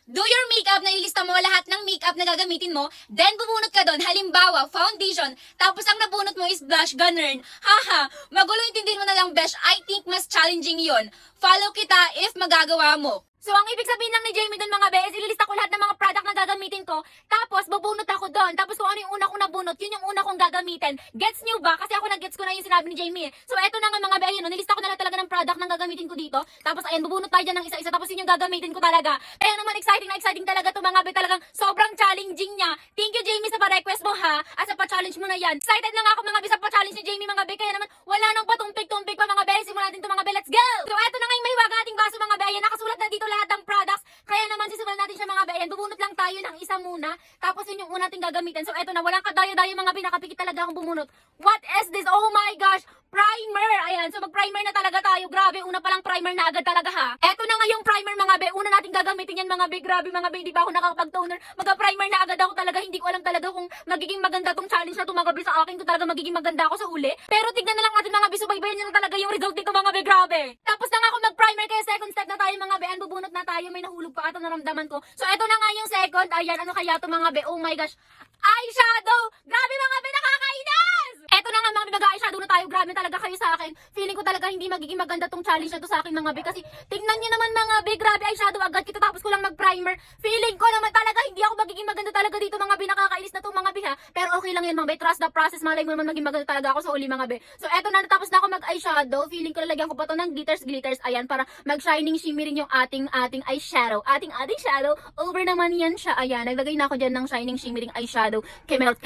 Do your makeup na ilista mo lahat ng makeup na gagamitin mo, then bubunot ka doon, halimbawa, foundation, tapos ang nabunot mo is blush, ganun. Haha, magulo intindihin mo na lang, besh. I think mas challenging yon. Follow kita if magagawa mo. So, ang ibig sabihin lang ni Jamie doon mga bes, ililista ko lahat ng mga product na gagamitin ko, tapos bubunot ako doon, tapos kung ano yung una kong nabunot, yun yung una kong gagamitin. Gets nyo ba? Kasi ako nag-gets ko na yung sinabi ni Jamie. So, eto na nga mga bes, ayun, nilista ko na lang talaga ng product na gagamitin ko dito, tapos ayan, bubunot tayo dyan ng isa-isa, tapos yun yung gagamitin ko talaga. Kaya naman exciting na exciting talaga to mga bes, talagang sobrang challenging niya. Thank you Jamie sa pa-request mo ha, at sa pa-challenge mo na yan. Excited na nga ako mga bes sa pa-challenge ni Jamie mga bes, kaya naman wala nang patumpik-tumpik pa mga bes, simulan natin to mga bes, let's go! So, eto na nga yung mahiwaga ating baso mga bes, ayan, nakasulat na dito lahat ng products. Kaya naman sisimulan natin siya mga bayan. Bubunot lang tayo ng isa muna. Tapos yun yung una nating gagamitin. So eto na, walang kadaya-daya mga pinakapikit talaga akong bumunot. What is this? Oh my gosh! Primer! Ayan, so mag-primer na talaga tayo. Grabe, una palang primer na agad talaga ha. Eto na nga yung primer mga be. Una nating gagamitin yan mga be. Grabe mga be, hindi pa ako nakakapag-toner. Mag-primer na agad ako talaga. Hindi ko alam talaga kung magiging maganda tong challenge na tumagabi sa akin. Kung talaga magiging maganda ako sa huli. Pero tignan na lang natin mga be. Subaybayan nyo na talaga yung result dito mga be. Grabe! Tapos na nga ako mag-primer kaya second step na tayo mga be. Bubunot na tayo. May nahulog pa ata naramdaman ko. So eto na nga yung second. Ayan, ano kaya to mga be? Oh my gosh. Eyeshadow! Grabe mga be, nakakainis! Eto na nga mga be, mag-eyeshadow na tayo. Grabe talaga kayo sa akin. Feeling ko talaga hindi magiging maganda tong challenge na to sa akin mga be. Kasi tingnan nyo naman mga be, grabe eyeshadow agad kita tapos ko lang mag-primer. Feeling ko naman talaga hindi ako magiging maganda talaga dito mga be. Nakakainis na to mga be ha. Pero okay lang yan mga be. Trust the process. Malay mo naman maging maganda talaga ako sa uli mga be. So eto na, natapos na ako mag-eyeshadow. Feeling ko lalagyan ko pa to ng glitters. Ayan, para mag-shining shimmering yung ating eyeshadow. Ating shadow. Over naman yan siya. Ayan, naglagay na ako dyan ng shining shimmering eyeshadow. Camelot.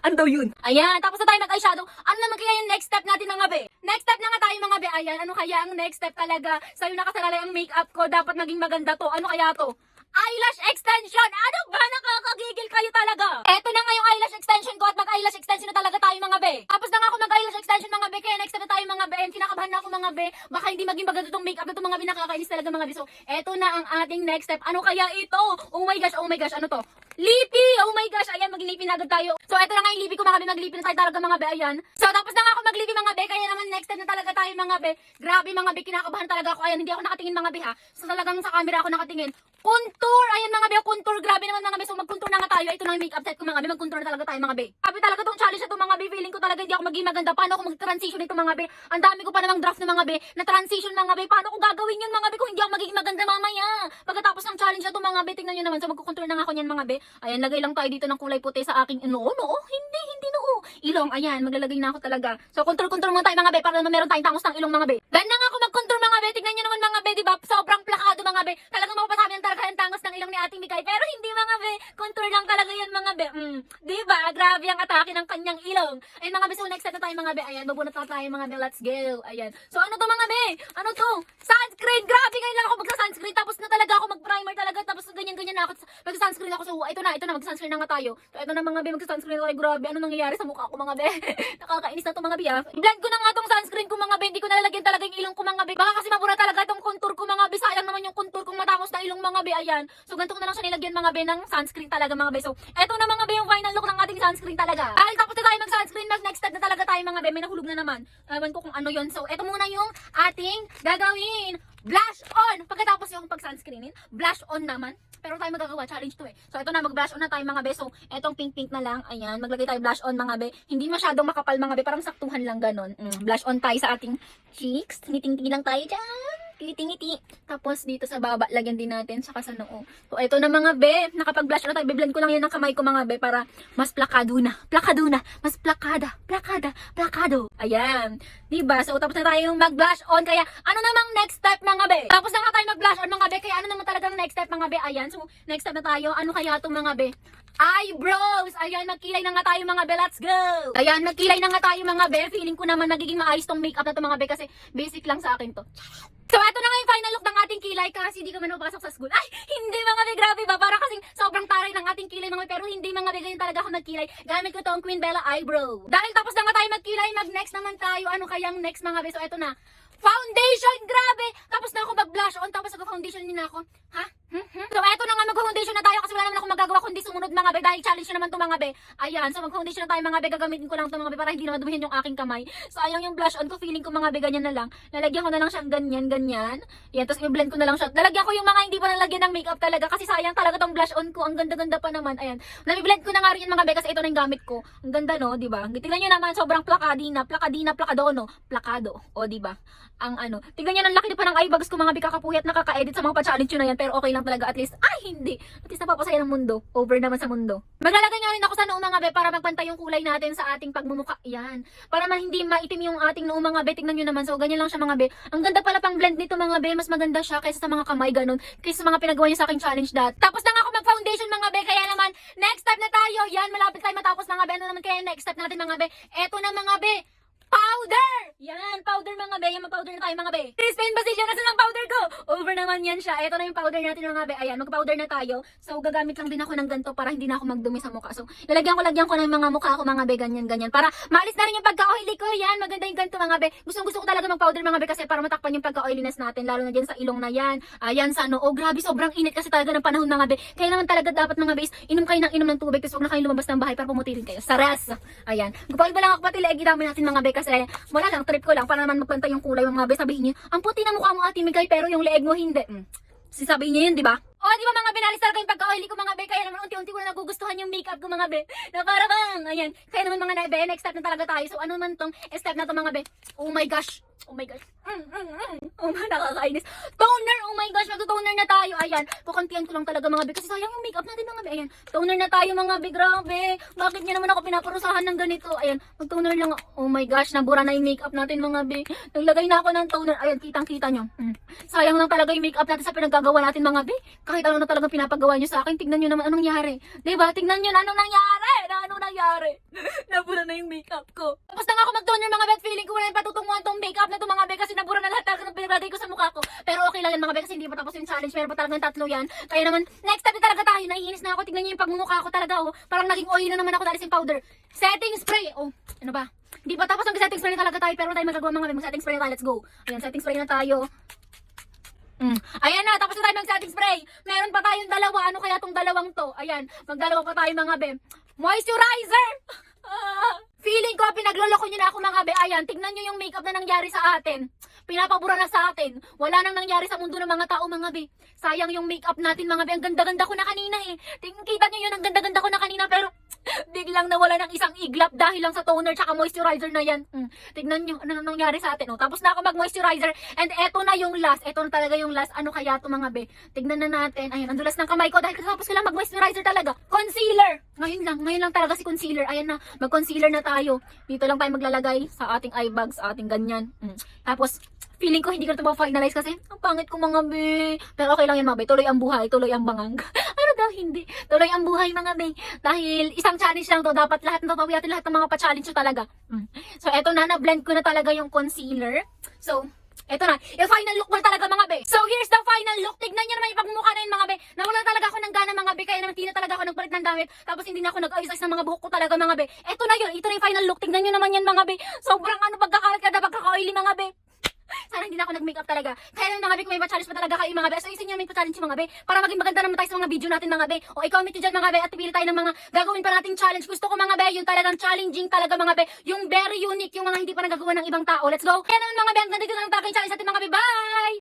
Ano daw yun? Ayan, tapos na tayo mag-eyeshadow. Ano naman kaya yung next step natin mga be? Next step na nga tayo mga be. Ayan, ano kaya ang next step talaga? Sa'yo nakasalalay ang makeup ko. Dapat maging maganda to. Ano kaya to? Eyelash extension! Ano ba? Nakakagigil kayo talaga! Eto na nga yung eyelash extension ko at mag-eyelash extension na talaga tayo mga be. Tapos na nga ako mag-eyelash extension mga be. Kaya next step na tayo mga be. Kinakabahan na ako mga be. Baka hindi maging maganda tong makeup na to mga be. Nakakainis talaga mga be. So, eto na ang ating next step. Ano kaya ito? Oh my gosh. Ano to? Lipi! Oh my gosh. Ayan, mag-lipi na agad tayo. So, eto na nga yung lipi ko mga be. Mag-lipi na tayo talaga mga be. Ayan. So, tapos na nga ako mag-lipi mga be. Kaya naman next step na talaga tayo mga be. Grabe mga be. Kinakabahan talaga ako. Ayan, hindi ako nakatingin mga be ha. So, talagang sa camera ako nakatingin. Contour! Ayan mga be, contour. Grabe naman mga be. So mag-contour na nga tayo. Ito na yung makeup set ko mga be. Mag-contour na talaga tayo mga be. Grabe talaga tong challenge na to mga be. Feeling ko talaga hindi ako maging maganda. Paano ako mag-transition nito mga be? Ang dami ko pa namang draft na mga be. Na transition mga be. Paano ko gagawin yun mga be kung hindi ako magiging maganda mamaya? Pagkatapos ng challenge na to mga be, tingnan nyo naman. So mag-contour na nga ako niyan mga be. Ayan, lagay lang tayo dito ng kulay puti sa aking noo. Hindi noo. Ilong. Ayan, maglalagay na ako talaga. So contour muna tayo mga be para naman meron tayong tangos ng ilong mga be. Ganyan nga ako mag-contour mga be. Tingnan nyo naman mga be, di ba? Sobrang plakado mga be. Talagang mapapasabi ng talaga yung tangos ng ilong ni ating Mikay. Pero hindi mga be, contour lang talaga yan mga be. Di ba? Grabe ang atake ng kanyang ilong. Ayun mga be, so next step na tayo mga be. Ayan, babunot na tayo mga be. Let's go. Ayan. So ano to mga be? Ano to? Sunscreen. Grabe ngayon lang ako magsa-sunscreen. Tapos na talaga ako mag-primer talaga. Tapos ganyan na ako. Mag-sunscreen ako. So ito na. Mag-sunscreen na nga tayo. So ito na mga be, mag-sunscreen na tayo. Grabe, ano nangyayari sa mukha ko mga be? Nakakainis na to mga be ah. Blend ko na nga tong sunscreen ko mga be. Hindi ko nalalagyan talaga yung ilong ko mga be. Baka kasi mabura talaga tong contour ko mga be. Sayang naman yung contour kong matangos na ilong mga be. Ayan. So ganito ko na lang siya nilagyan mga be ng sunscreen talaga mga be. So eto na mga be yung final look ng ating sunscreen talaga. Dahil tapos na tayo mag-sunscreen, next step na talaga tayo mga be. May nahulog na naman. Ewan ko kung ano yon. So eto muna yung ating gagawin. Blush on! Pagkatapos yung pag-sunscreenin, blush on naman. Pero tayo magagawa, challenge to eh. So ito na, mag-blush on na tayo mga be. So etong pink na lang, ayan, maglagay tayo blush on mga be. Hindi masyadong makapal mga be, parang saktuhan lang ganon. Blush on tayo sa ating cheeks. Tingi-tingi lang tayo dyan. Ngiti-ngiti. Tapos dito sa baba, lagyan din natin saka sa noo. So ito na mga be, nakapag-blush na tayo. Biblend ko lang yan ng kamay ko mga be para mas plakado na. Mas plakado. Ayan. Diba? So tapos na tayo mag-blush on. Kaya ano namang next step mga be? Tapos na nga tayo mag-blush on mga be. Kaya ano naman talagang next step mga be? Ayan. So next step na tayo. Ano kaya itong mga be? Eyebrows! Ayan, magkilay na nga tayo mga be. Let's go! Ayan, magkilay na nga tayo mga be. Feeling ko naman magiging maayos tong makeup na to mga be kasi basic lang sa akin to. So, ito na nga yung final look ng ating kilay kasi hindi ka man mapasok sa school. Ay, hindi mga be, grabe ba? Para kasing sobrang taray ng ating kilay mga be, pero hindi mga be, ganyan talaga ako nagkilay. Gamit ko tong Queen Bella eyebrow. Dahil tapos na nga tayo magkilay, mag-next naman tayo. Ano kayang next mga be? So, ito na. Foundation! Grabe! Tapos na ako mag-blush on, tapos nag-foundation din ako. Ha? So, eto na nga, mag-foundation na tayo kasi wala naman ako magagawa kundi sumunod mga be, dahil challenge na naman to mga be. Ayan, so mag-foundation na tayo mga be, gagamitin ko lang to mga be para hindi na madumihin yung aking kamay. Sayang yung blush on ko, feeling ko mga be, ganyan na lang. Lalagyan ko na lang siyang ganyan, ganyan. Yan, tapos i-blend ko na lang siya. Lalagyan ko yung mga hindi pa nalagyan ng makeup talaga kasi sayang talaga tong blush on ko. Ang ganda-ganda pa naman. Ayan, nabi-blend ko na nga rin yung mga be kasi ito na yung gamit ko. Ang ganda no, di ba? Tingnan nyo naman, sobrang plakadina, plakado no, plakado. O di ba? Ang ano, tingnan nyo, ang laki pa ng eyebags ko mga be, kakapuyat, nakaka-edit sa mga pa-challenge yun na yan, pero okay lang talaga at least. Ay, hindi. At least napapasaya ng mundo. Over naman sa mundo. Maglalagay nga rin ako sa noo mga be para magpantay yung kulay natin sa ating pagmumukha. Yan. Para man hindi maitim yung ating noo mga be. Tingnan nyo naman. So, ganyan lang siya mga be. Ang ganda pala pang blend nito mga be. Mas maganda siya kaysa sa mga kamay ganun. Kaysa sa mga pinagawa niya sa aking challenge dati. Tapos na nga ako mag-foundation mga be. Kaya naman, next step na tayo. Yan, malapit tayo matapos mga be. Ano naman kaya next step natin mga be? Eto na mga be. Powder! Yan, powder mga be. Yan, mag-powder na tayo mga be. Crispin Basilio, nasa ng powder ko? Over naman yan siya. Ito na yung powder natin mga be. Ayan, mag-powder na tayo. So, gagamit lang din ako ng ganito para hindi na ako magdumi sa mukha. So, lagyan ko ng mga mukha ko mga be. Ganyan. Para maalis na rin yung pagka-oily ko. Yan, maganda yung ganito mga be. Gusto ko talaga mag-powder mga be kasi para matakpan yung pagka-oiliness natin. Lalo na dyan sa ilong na yan. Ayan, sa ano. Oh, grabe, sobrang init kasi talaga ng panahon mga be. Kaya naman talaga dapat mga be is inom kayo ng tubig. Tapos huwag na kayo lumabas ng bahay para pumuti rin kayo. Saras! Ayan. Gupawin pa lang ako pati leegi namin natin mga be kasi wala lang, trip ko lang para naman magpantay yung kulay ng mga be. Sabihin niyo, ang puti na mukha mo ate Migay pero yung leeg mo hindi. Sasabihin niyo yun, di ba? O, di ba mga binalis talaga yung pagka-oily ko mga be, kaya naman unti-unti ko na nagugustuhan yung makeup ko mga be. Na para bang, ayan. Kaya naman mga be, next step na talaga tayo. So, ano man tong step na to mga be? Oh my gosh. Oh my gosh. Oh my, nakakainis. Toner, oh my gosh, mag-toner na tayo. Ayan, kukantihan ko lang talaga mga be, kasi sayang yung makeup natin mga be. Ayan, toner na tayo mga be, grabe. Bakit niya naman ako pinaparusahan ng ganito? Ayan, mag-toner lang. Oh my gosh, nabura na yung makeup natin mga be. Naglagay na ako ng toner. Ayan, kitang-kita nyo. Sayang lang talaga yung makeup natin sa pinaggagawa natin mga be. Kahit ano na talagang pinapagawa nyo sa akin, tignan nyo naman anong nangyari. Diba? Tignan nyo na anong nangyari. Nabura na yung makeup ko. Tapos na nga ako mag-toner mga be, feeling ko wala yung patutunguhan tong makeup na to mga be, kasi nabura na lahat talaga ng pinaglagay ko sa mukha ko. Pero okay lang yan mga be, kasi hindi pa tapos yung challenge. Meron pa talagang 3 yan. Kaya naman, next step na talaga tayo. Naiinis na ako. Tignan nyo yung pagmumukha ko talaga. Oh. Parang naging oily na naman ako dahil sa powder. Setting spray. Oh, ano ba? Hindi pa tapos ang setting spray na talaga tayo. Pero tayo magagawa mga be. Mag-setting spray na tayo. Let's go. Ayan, setting spray na tayo. Ayan na, tapos na tayo mag-setting spray. Meron pa tayong dalawa. Ano kaya tong dalawang to? Ayan, magdalawa pa tayo mga be. Moisturizer! Feeling ko, pinagloloko nyo na ako mga be. Ayan, tignan nyo yung makeup na nangyari sa atin. Pinapabura na sa atin. Wala nang nangyari sa mundo ng mga tao mga be. Sayang yung makeup natin mga be. Ang ganda-ganda ko na kanina eh. Kita nyo yun, ang ganda-ganda ko na kanina. Pero biglang nawala ng isang iglap dahil lang sa toner tsaka moisturizer na yan. Tignan nyo, ano nangyari sa atin. Oh. Tapos na ako mag-moisturizer. And eto na yung last. Eto na talaga yung last. Ano kaya to mga be? Tignan na natin. Ayun, ang dulas ng kamay ko dahil tapos ko lang mag-moisturizer talaga. Concealer! Ngayon lang talaga si concealer. Ayan na, mag-concealer na tayo. Dito lang tayo maglalagay sa ating eye bags, sa ating ganyan. Tapos, feeling ko hindi ko na ito ma-finalize kasi ang pangit ko mga be. Pero okay lang yan mga be. Tuloy ang buhay, tuloy ang bangang. Ano daw hindi? Tuloy ang buhay mga be. Dahil isang challenge lang to. Dapat lahat ng natin lahat ng mga pa-challenge ko talaga. So, eto na-blend ko na talaga yung concealer. So, eto na. Yung final look na talaga mga be. So, here's the final look. Tignan nyo naman yung pagmumukha na yun mga be. Nawala talaga ako ng gana mga be. Kaya naman hindi na talaga ako nagpalit ng damit. Tapos hindi na ako nag-ayos-ayos ng mga buhok ko talaga mga be. Eto na yun. Ito na yung final look. Tignan nyo naman yan mga be. Sobrang ano pagkakalat kada pagkaka-oily mga be. Sana hindi na ako nag-makeup talaga. Kaya naman mga be, kung may pa-challenge pa talaga kayo mga be. So, isin nyo may pa-challenge mga be. Para maging maganda naman tayo sa mga video natin mga be. O i-comment nyo dyan mga be. At pipili tayo ng mga gagawin pa nating challenge. Gusto ko mga be, yung talagang challenging talaga mga be. Yung very unique, yung mga hindi pa nagagawa ng ibang tao. Let's go! Kaya naman mga be, hanggang dito na lang tayo challenge natin mga be. Bye!